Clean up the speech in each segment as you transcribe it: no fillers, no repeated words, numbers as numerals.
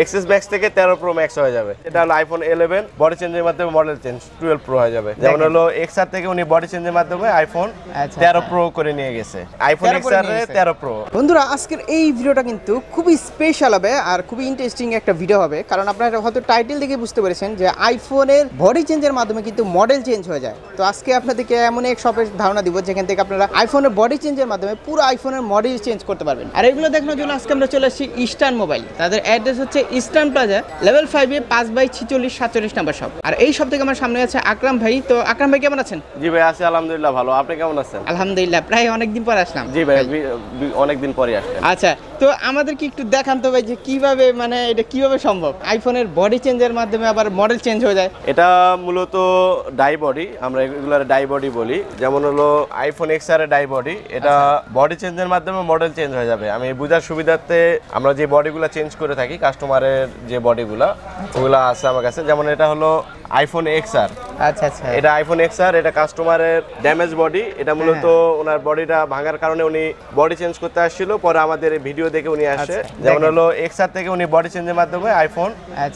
XS max থেকে 13 pro max হয়ে যাবে। এটা হলো আইফোন 11 বডি চেঞ্জের মাধ্যমে মডেল চেঞ্জ 12 প্রো হয়ে যাবে। যেমন হলো এক্সআর থেকে উনি বডি চেঞ্জের মাধ্যমে আইফোন 13 প্রো করে নিয়ে গেছে। IPhone XR 13 pro. বন্ধুরা আজকের এই ভিডিওটা কিন্তু খুবই স্পেশাল হবে আর খুবই ইন্টারেস্টিং একটা ভিডিও হবে, কারণ আপনারা হয়তো টাইটেল দেখে বুঝতে পেরেছেন যে আইফোনের বডি চেঞ্জের মাধ্যমে কিন্তু মডেল চেঞ্জ হয়ে যায়। তো আজকে আপনাদেরকে এমন এক শপের ধারণা দিব যেখান থেকে আপনারা আইফোনের বডি চেঞ্জের মাধ্যমে পুরো আইফোনের মডেল চেঞ্জ করতে পারবেন। আর এগুলো দেখানোর জন্য আজকে আমরা চলে আসছি ইস্টার্ন মোবাইল। তাদের অ্যাড্রেস হচ্ছে ইস্টার্ন প্লাজা লেভেল 5 এ 5/46 নাম্বার শপ। আর এই শপ থেকে আমার সামনে আছে আকরাম ভাই। তো আকরাম ভাই কেমন আছেন? জি ভাই আছি আলহামদুলিল্লাহ ভালো। আপনি কেমন আছেন? আলহামদুলিল্লাহ, প্রায় অনেকদিন পর আসলাম। জি ভাই অনেকদিন পরে আসলেন। আচ্ছা, তো আমাদেরকে একটু দেখান তো ভাই যে কিভাবে, মানে এটা কিভাবে সম্ভব আইফোনের বডি চেঞ্জের মাধ্যমে আবার মডেল চেঞ্জ হয়ে যায়? এটা মূলত ডাই বডি, আমরা এগুলার ডাই বডি বলি। যেমন হলো আইফোন এক্সআর এর ডাই বডি, এটা বডি চেঞ্জের মাধ্যমে মডেল চেঞ্জ হয়ে যাবে। আমি বুঝার সুবিধার্থে আমরা যে বডিগুলো চেঞ্জ করে থাকি কাস্টমারের যে বডিগুলা ওগুলা আছে আমার কাছে। যেমন এটা হলো আইফোন এক্সআর। আচ্ছা আচ্ছা, এটা আইফোন এক্সআর, এটা কাস্টমারের ড্যামেজ বডি। এটা মূলত ওনার বডিটা ভাঙার কারণে উনি বডি চেঞ্জ করতে আসছিল, পরে আমাদের ভিডিও দেখে উনি আসে। যেমন হলো এক্সআর থেকে উনি বডি চেঞ্জের মাধ্যমে আইফোন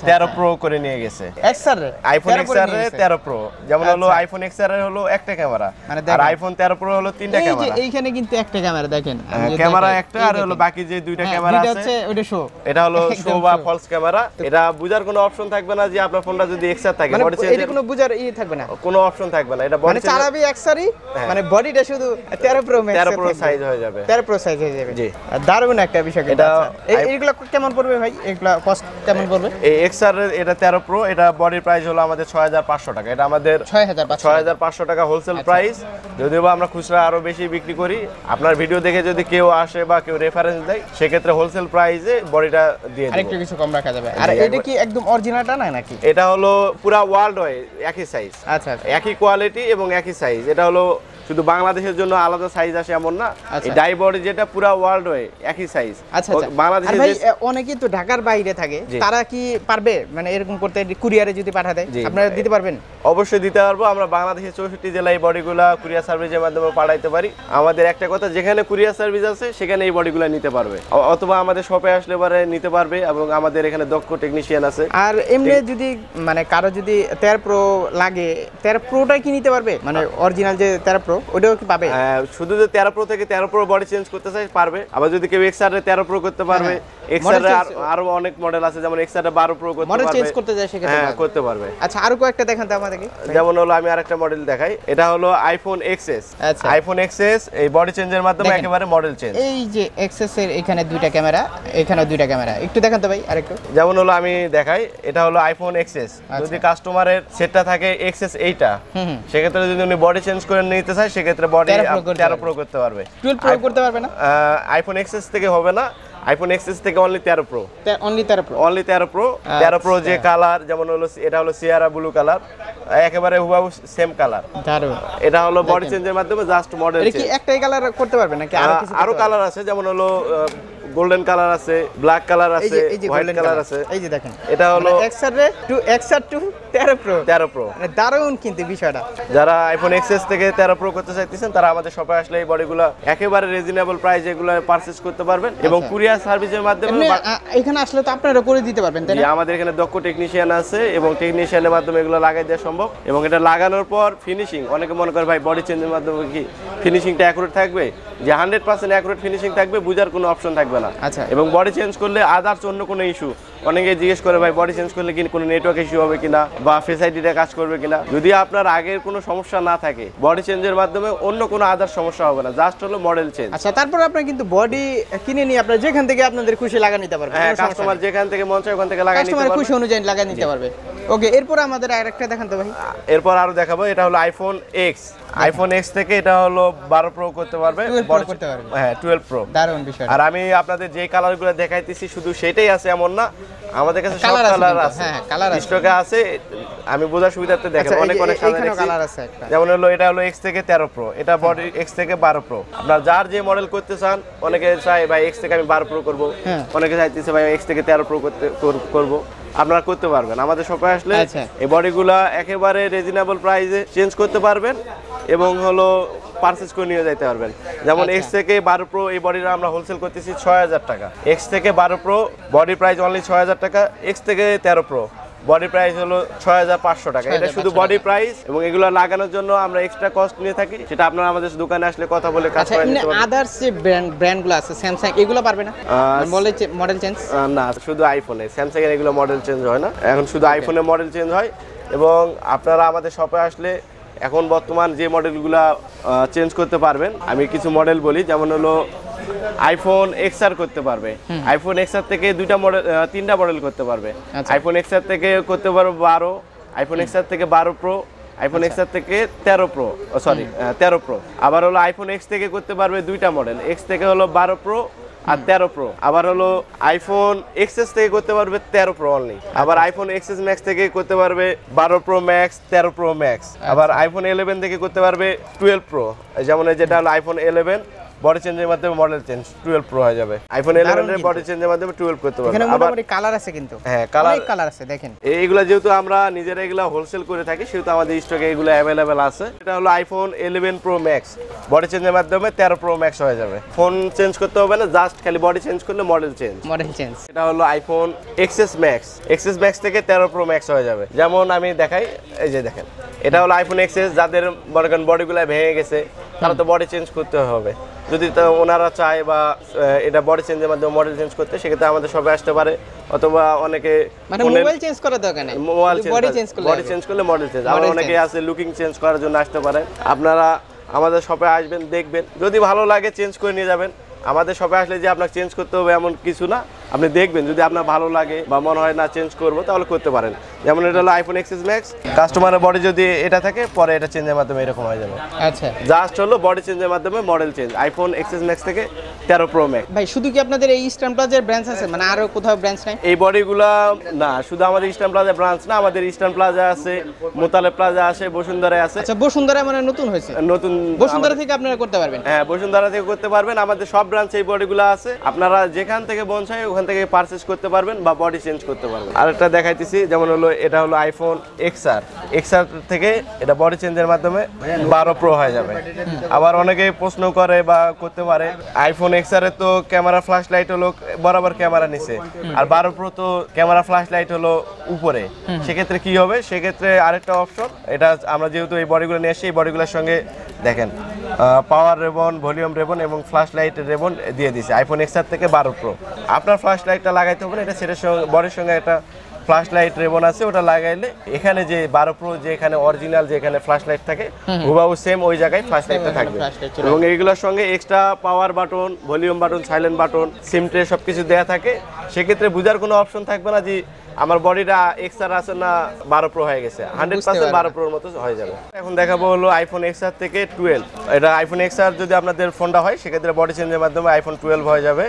13 প্রো করে নিয়ে গেছে। XR iPhone XR 13 pro. যেমন হলো আইফোন এক্সআর এর হলো একটা ক্যামেরা আর আইফোন 13 প্রো হলো তিনটা ক্যামেরা। এইখানে কিন্তু একটা ক্যামেরা দেখেন, ক্যামেরা একটা, আর হলো বাকি যে দুইটা ক্যামেরা আছে ওটা শো। এটা হলো শো বা ফলস ক্যামেরা। এটা বুঝার কোনো অপশন থাকবে না যে আপনার ফোনটা যদি এক্সআর থাকে বডি চেঞ্জ এর কোনো বুঝার থাকবে না, কোনো অপশন থাকবে না। এটা বডি চেঞ্জ চালাবে এক্সআরই, মানে বডিটা শুধু 13 প্রো ম্যাক্স 13 প্রো সাইজ হয়ে যাবে। 13 প্রো সাইজ হয়ে যাবে। জি, দারুণ একটা বিষয়। এটা এইগুলা কেমন পড়বে ভাই? এগুলা কস্ট কেমন পড়বে? এই এক্সআর এটা 13 প্রো, এটা বডি প্রাইস হলো আমাদের 6500 টাকা। এটা আমাদের 6500 টাকা হোলসেল প্রাইস। যদিও বা আমরা খুচরা আরো বেশি বিক্রি করি। আপনার ভিডিও দেখে যদি কেউ আসে বা কেউ রেফারেন্স দেয় সেক্ষেত্রে হোলসেল প্রাইসে বডিটা দিয়ে দেব, আরেকটু কিছু কম রাখা যাবে। আর এটা কি একদম অরিজিনালটা না নাকি? এটা হলো পুরো ওয়ার্ল্ড ওয়াইড একই সাইজ। আচ্ছা, একই কোয়ালিটি এবং একই সাইজ। এটা হলো শুধু বাংলাদেশের জন্য আলাদা সাইজ আসে এমন না। এই ডাই বডি যেটা পুরো ওয়ার্ল্ড ওয়াইড একই সাইজ। আচ্ছা, বাংলাদেশে ভাই অনেকেই তো ঢাকার বাইরে থাকে, তারা কি পারবে মানে এরকম করতে কুরিয়ারে যদি পাঠা দেয় আপনারা দিতে পারবেন? অবশ্যই দিতে পারবো। আমরা বাংলাদেশের 64 জেলায় এই বডিগুলা কুরিয়ার সার্ভিসের মাধ্যমে পাঠাইতে পারি। আমাদের একটা কথা, যেখানে কুরিয়ার সার্ভিস আছে সেখানে এই বডিগুলা নিতে পারবে, অথবা আমাদের শপে আসলে পরে নিতে পারবে, এবং আমাদের এখানে দক্ষ টেকনিশিয়ান আছে। আর এমনি যদি মানে কারো যদি 13 প্রো লাগে, 13 প্রোটাই কি নিতে পারবে? মানে অরিজিনাল যে 13 প্রো ওটাও কি পাবে? শুধু যে 13 প্রো থেকে 13 প্রো বডি চেঞ্জ করতে চাই পারবে। আবার যদি কেউ এক্সআর এর 13 প্রো করতে পারবে। এক্সআর এর আরো অনেক মডেল আছে, যেমন এক্সআর এর 12 প্রো করতে পারবে, মডেল চেঞ্জ করতে যায় সেক্ষেত্রে হ্যাঁ করতে পারবে। আচ্ছা, আরো কয়েকটা দেখান তো আমাদেরকে। যেমন হলো আমি আরেকটা মডেল দেখাই। এটা হলো আইফোন এক্সএস। আইফোন এক্সএস এই বডি চেঞ্জের মাধ্যমে একেবারে মডেল চেঞ্জ। এই যে এক্সএস এর এখানে দুইটা ক্যামেরা, এখানেও দুইটা ক্যামেরা, একটু দেখান তো ভাই আরেকটু। যেমন হলো আমি দেখাই, এটা হলো আইফোন এক্সএস। যদি কাস্টমারের সেটটা থাকে এক্সএস এইটা, সেক্ষেত্রে যদি উনি বডি চেঞ্জ করে নিতে চায় সেক্ষেত্রে বডি 13 প্রো করতে পারবে। 12 প্রো করতে পারবে না। আইফোন এক্সএস থেকে হবে না, আইফোন এক্সএস থেকে only 13 pro. Only 13 pro, only 13 pro. 13 pro যে কালার, যেমন হলো এটা হলো সিয়ারা ব্লু কালার, একেবারে হুবহু সেম কালার। দারুণ। এটা হলো বডি চেঞ্জের মাধ্যমে জাস্ট মডেল চেঞ্জ। এটা কি একটাই কালার করতে পারবে নাকি আরো কালার আছে? যেমন হলো গোল্ডেন কালার আছে, ব্ল্যাক কালার আছে, হোয়াইট কালার আছে। এই যে দেখেন, এটা হলো এক্সআর টু 13 প্রো। 13 প্রো মানে দারুণ কিন্তু বিষয়টা। যারা আইফোন এক্সএস থেকে 13 প্রো করতে চাইতেছেন তারা আমাদের শপে আসলে এই বডিগুলো একেবারে রিজনেবল প্রাইসে এগুলো পারচেজ করতে পারবেন, এবং কুরিয়ার সার্ভিসের মাধ্যমে এখানে আসলে তো আপনারা করে দিতে পারবেন, তাই না? আমাদের এখানে দক্ষ টেকনিশিয়ান আছে, এবং টেকনিশিয়ানের মাধ্যমে এগুলো লাগাই দেওয়া সম্ভব। এবং এটা লাগানোর পর ফিনিশিং, অনেকে মনে করে ভাই বডি চেঞ্জের মাধ্যমে কি ফিনিশিংটা অ্যাকুরেট থাকবে? যে 100% অ্যাকুরেট ফিনিশিং থাকবে, বুঝার কোনো অপশন থাকবে না। আচ্ছা, এবং বডি চেঞ্জ করলে আদার্স অন্য কোনো ইস্যু, অনেকে জিজ্ঞেস করে ভাই বডি চেঞ্জ করলে কি কোনো নেটওয়ার্ক ইস্যু হবে কিনা বা ফেস আইডিটা কাজ করবে কিনা। যদি আপনার আগের কোনো সমস্যা না থাকে, বডি চেঞ্জের মাধ্যমে অন্য কোনো আদার্স সমস্যা হবে না, জাস্ট হলো মডেল চেঞ্জ। আচ্ছা, তারপর আপনারা কিন্তু বডি কিনে নিয়ে আপনারা যেখান থেকে আপনাদের খুশি লাগা নিতে পারবেন। হ্যাঁ, কাস্টমার যেখান থেকে মন চায় ওখান থেকে লাগা নিতে পারবে, কাস্টমার খুশি অনুযায়ী লাগা নিতে পারবে। ওকে, এরপর আমাদের আরেকটা দেখান তো ভাই। এরপর আরো দেখাবো, এটা হলো আইফোন এক্স। আইফোন এক্স থেকে এটা হলো 12 প্রো করতে পারবে, 12 করতে পারবে। হ্যাঁ, 12 প্রো। দারুণ বিষয়। আর আমি আপনাদের যে কালারগুলো দেখাইতেছি শুধু সেটাই আছে এমন না, আমাদের কাছে সব কালার আছে। হ্যাঁ, কালার স্টকে আছে। আমি বোঝার সুবিধার্থে দেখেন, অনেক অনেক কালার আছে একটা। যেমন হলো এটা হলো এক্স থেকে 13 প্রো, এটা বডি এক্স থেকে 12 প্রো। আপনারা যার যে মডেল করতে চান, অনেকে চায় ভাই এক্স থেকে আমি 12 প্রো করব, অনেকে চাইতেছে ভাই এক্স থেকে 13 প্রো করব। আপনারা করতে পারবেন আমাদের শপে আসলে। এই বডিগুলা একেবারে রিজনেবল প্রাইসে চেঞ্জ করতে পারবেন, এবং হলো পারচেজ করে নিয়ে যেতে পারবেন। যেমন X থেকে 12 Pro এই বডিটা আমরা হোলসেল করতেছি 6000 টাকা। X থেকে 12 Pro বডি প্রাইস অনলি 6000 টাকা। X থেকে 13 Pro বডি প্রাইস হলো 6500 টাকা। এটা শুধু বডি প্রাইস, এবং এগুলো লাগানোর জন্য আমরা এক্সট্রা কস্ট নিয়ে থাকি, সেটা আপনারা আমাদের দোকানে আসলে কথা বলে কাজ করে নিতে পারবেন। আদার্স যে ব্র্যান্ডগুলো আছে স্যামসাং, এগুলো পারবে না মডেল চেঞ্জ? না, শুধু আইফোনে, স্যামসাং এর এগুলো মডেল চেঞ্জ হয় না, এখন শুধু আইফোনের মডেল চেঞ্জ হয়। এবং আপনারা আমাদের শপে আসলে এখন বর্তমান যে মডেলগুলো চেঞ্জ করতে পারবেন, আমি কিছু মডেল বলি। যেমন হলো আইফোন XR করতে পারবে, আইফোন XR থেকে তিনটা মডেল করতে পারবে। আইফোন XR থেকে করতে পারবে 12, আইফোন XR থেকে 12 Pro, আইফোন XR থেকে 13 Pro, 13 Pro। আবার হলো আইফোন X থেকে করতে পারবে দুইটা মডেল, X থেকে হলো 12 Pro আর 13 Pro। আবার হলো আইফোন XS থেকে করতে পারবে 13 Pro অনলি। আবার আইফোন XS Max থেকে করতে পারবে 12 Pro Max, 13 Pro Max। আবার আইফোন 11 থেকে করতে পারবে 12 Pro। যেমন যেটা হলো আইফোন 11 বডি চেঞ্জের মাধ্যমে মডেল চেঞ্জ 12 Pro হয়ে যাবে। আইফোন 11 এর বডি চেঞ্জের মাধ্যমে 12 করতে পারবে। এখানে মোটামুটি কালার আছে কিন্তু। হ্যাঁ, কালার আছে দেখেন। এইগুলা যেহেতু আমরা নিজেরা এগুলা হোলসেল করে থাকি, সেহেতু আমাদের স্টকে এগুলো अवेलेबल আছে। এটা হলো আইফোন 11 Pro Max বডি চেঞ্জের মাধ্যমে 13 Pro Max হয়ে যাবে। ফোন চেঞ্জ করতে হবে না, জাস্ট খালি বডি চেঞ্জ করলে মডেল চেঞ্জ। এটা হলো আইফোন XS Max থেকে 13 Pro Max হয়ে যাবে। যেমন আমি দেখাই, এই যে দেখেন, এটা হলো আইফোন XS, যাদের বডিগুলো ভেঙে গেছে তারা তো বডি চেঞ্জ করতে হবে। যদি ওনারা চায় বা এটা বডি চেঞ্জের মাধ্যমে মডেল চেঞ্জ করতে, সেক্ষেত্রে আমাদের সবে আসতে পারে। অথবা অনেকে মোবাইল চেঞ্জ করার দরকার নেই, বডি চেঞ্জ করলে মডেল চেঞ্জ। আবার অনেকে আছে লুকিং চেঞ্জ করার জন্য আসতে পারে। আপনারা আমাদের শপে আসবেন, দেখবেন, যদি ভালো লাগে চেঞ্জ করে নিয়ে যাবেন। আমাদের শপে আসলে যে আপনাকে চেঞ্জ করতে হবে এমন কিছু না, আপনি দেখবেন, যদি আপনার ভালো লাগে বা মনে হয় না চেঞ্জ করবো তাহলে করতে পারেন। যেমন এটা হলো আইফোন XS Max, কাস্টমারের বডি যদি এটা থাকে পরে এটা চেঞ্জের মাধ্যমে এরকম হয়ে যাবে। আচ্ছা, জাস্ট হলো বডি চেঞ্জের মাধ্যমে model change. IPhone XS Max থেকে 13 Pro Max। ভাই শুধু কি আপনাদের এই ইস্টার্ন প্লাজার ব্রাঞ্চ আছে, মানে আরো কোথাও ব্রাঞ্চ নাই? এই বডিগুলা না, শুধু আমাদের ইস্টার্ন প্লাজা ব্রাঞ্চ না, আমাদের ইস্টার্ন প্লাজা আছে, মোতালে প্লাজা আছে, বসুন্ধরায় আছে। আচ্ছা, বসুন্ধরা মানে নতুন হয়েছে? নতুন, বসুন্ধরা থেকে আপনারা করতে পারবেন? হ্যাঁ, বসুন্ধরা থেকে করতে পারবেন। আমাদের সব ব্রাঞ্চে এই বডিগুলো আছে, আপনারা যেখান থেকে মন চায় ওখান থেকে পারচেজ করতে পারবেন বা বডি চেঞ্জ করতে পারবেন। আরেকটা দেখাইতেছি, যেমন হলো এটা হলো আইফোন XR থেকে এটা বডি চেঞ্জের মাধ্যমে 12 Pro হয়ে যাবে। আবার অনেকে প্রশ্ন করে বা করতে পারে, আইফোন XR এর তো ক্যামেরা ফ্ল্যাশ লাইট হলো বরাবর ক্যামেরা নিচে, আর 12 Pro তো ক্যামেরা ফ্ল্যাশ লাইট হলো উপরে, সেক্ষেত্রে কি হবে? সেক্ষেত্রে আরেকটা অপশন, এটা আমরা যেহেতু এই বডিগুলো নিয়ে আসি, এই বডিগুলোর সঙ্গে দেখেন পাওয়ার রেবন, ভলিউম রেবন এবং ফ্ল্যাশ লাইট রেবন দিয়ে দিয়েছে আইফোন XR থেকে 12 Pro। আপনার ফ্ল্যাশ লাইটটা লাগাইতে হবে না, এটা সেটার সঙ্গে বডির সঙ্গে একটা ফ্ল্যাশ লাইট রেবন আছে, ওটা লাগাইলে এখানে যে 12 Pro যে এখানে অরিজিনাল যে এখানে ফ্ল্যাশ লাইট থাকে, হুবাহু সেম ওই জায়গায় ফ্ল্যাশ লাইটটা থাকবে। এবং এইগুলোর সঙ্গে extra power button, volume button, silent button, সিম ট্রে সবকিছু দেয়া থাকে। সেক্ষেত্রে বুঝার কোনো অপশন থাকবে না যে আমার বডিটা XR আছে না 12 Pro হয়ে গেছে, 100% 12 Pro মতো হয়ে যাবে। এখন দেখাবো হলো আইফোন XR থেকে 12। এটা আইফোন XR যদি আপনাদের ফোনটা হয়, সেক্ষেত্রে বডি চেঞ্জের মাধ্যমে আইফোন 12 হয়ে যাবে।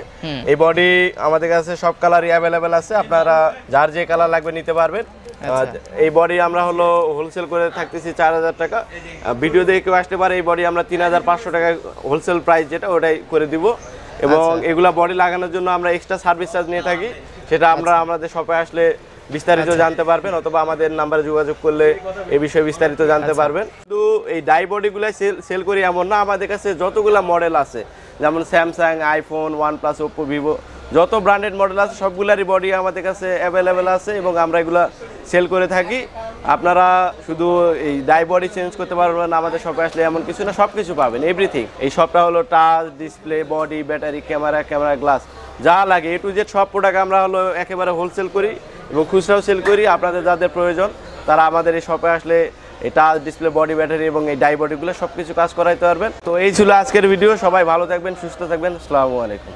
এই বডি আমাদের কাছে সব কালারই অ্যাভেলেবেল আছে, আপনারা যার যে কালার লাগবে নিতে পারবেন। এই বডি আমরা হলো হোলসেল করে থাকতেছি 4000 টাকা। ভিডিও দেখে কেউ আসতে পারে, এই বডি আমরা 3500 টাকা হোলসেল প্রাইস যেটা ওটাই করে দিব। এবং এগুলা বডি লাগানোর জন্য আমরা এক্সট্রা সার্ভিস চার্জ নিয়ে থাকি, সেটা আমরা আমাদের শপে আসলে বিস্তারিত জানতে পারবেন, অথবা আমাদের নাম্বারে যোগাযোগ করলে এই বিষয়ে বিস্তারিত জানতে পারবেন। কিন্তু এই ডাই বডিগুলো সেল করি এমন না, আমাদের কাছে যতগুলো মডেল আছে, যেমন Samsung, iPhone, OnePlus, Oppo, Vivo, যত ব্র্যান্ডেড মডেল আছে সবগুলারই বডি আমাদের কাছে অ্যাভেলেবেল আছে এবং আমরা এগুলা সেল করে থাকি। আপনারা শুধু এই ডাই বডি চেঞ্জ করতে পারবেন আমাদের শপে আসলে এমন কিছু না, সব কিছু পাবেন, এভরিথিং। এই শপটা হলো touch, display, body, battery, camera glass, যা লাগে A to Z সব প্রোডাক্ট আমরা হলো একেবারে হোলসেল করি এবং খুচরাও সেল করি। আপনাদের যাদের প্রয়োজন তারা আমাদের এই শপে আসলে এই টাচ, ডিসপ্লে, বডি, ব্যাটারি এবং এই ডাই বডিগুলো সব কিছু কাজ করাইতে পারবেন। তো এই ছিল আজকের ভিডিও। সবাই ভালো থাকবেন, সুস্থ থাকবেন। আসসালামু আলাইকুম।